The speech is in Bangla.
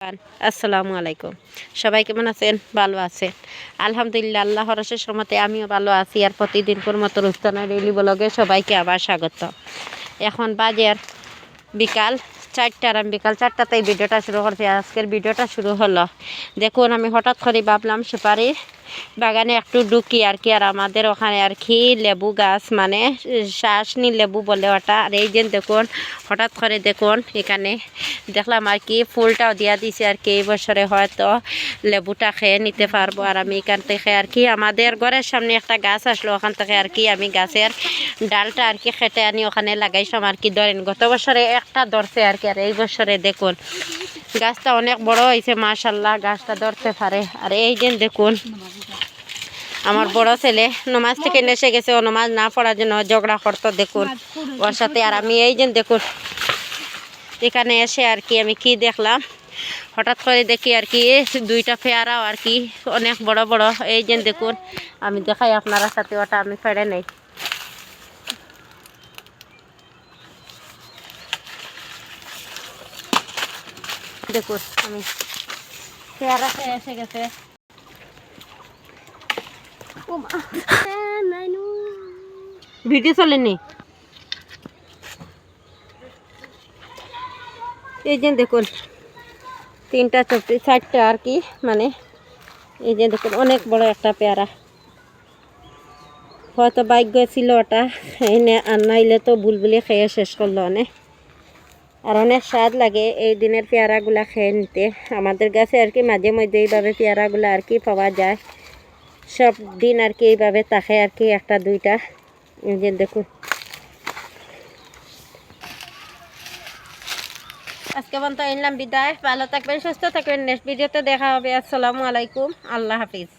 আসসালামু আলাইকুম। সবাই কেমন আছেন? ভালো আছেন? আলহামদুলিল্লাহ, আল্লাহর অশেষ রহমতে আমিও ভালো আছি। আর প্রতিদিনকার মতো রুস্তানা ডেইলি ব্লগে সবাইকে আবার স্বাগত। এখন বাজে বিকাল 4টা, আমি বিকাল 4টাতেই ভিডিওটা শুরু করছি। আজকের ভিডিওটা শুরু হলো, দেখুন আমি হঠাৎ করে ভাবলাম সুপারির বাগানে একটু ঢুকি আর কি। আর আমাদের ওখানে আর কি লেবু গাছ, মানে শ্বাসনি লেবু বলে ওটা। আর এই যে দেখুন, হঠাৎ করে দেখুন এখানে দেখলাম আর কি ফুলটাও দিয়া দিছে আর কি। এই বছরে হয়তো লেবুটা খেয়ে নিতে পারবো। আর আমি এখান থেকে আর কি আমাদের ঘরের সামনে একটা গাছ আসলো, ওখান থেকে আর কি আমি গাছের ডালটা আর কি খেটে আনি ওখানে লাগাইছিলাম আর কি। ধরেন গত বছরে একটা ধরছে আর কি। আর এই বছরে দেখুন গাছটা অনেক বড় হয়েছে, মাশাল্লাহ গাছটা ধরতে পারে। আর এই যে দেখুন আমার বড় ছেলে নমাজ থেকে এসে গেছে, ও নমাজ না পড়ার জন্য ঝগড়া করতো দেখুন ওর সাথে। আর আমি এই যে দেখুন এখানে এসে আর কি আমি কি দেখলাম, হঠাৎ করে দেখি আর কি দুইটা পেয়ারাও আর কি অনেক বড় বড়। এই যে দেখুন আমি দেখাই আপনারা সাথে, ওটা আমি ফেড়ে নেই। দেখুন আমি পেয়ারা এসে গেছে। ভিডিও চলেনি। এই যে দেখুন 3টা 4টা আর কি, মানে এই যে দেখুন অনেক বড় একটা পেয়ারা। হয়তো ভাগ্য ছিল ওটা, এনে আর নাইলে তো বুলবুলি খেয়ে শেষ করলো অনেক। আর অনেক স্বাদ লাগে এই দিনের পেয়ারাগুলা খেয়ে নিতে। আমাদের গাছে আর কি মাঝে মধ্যে এইভাবে পেয়ারাগুলো আর কি পাওয়া যায়। সব দিন আর কি এইভাবে থাকে আর কি একটা দুইটা। এই যে দেখুন আজকে পর্যন্ত এলাম, বিদায়। ভালো থাকবেন, সুস্থ থাকবেন। নেক্সট ভিডিওতে দেখা হবে। আসসালামু আলাইকুম, আল্লাহ হাফিজ।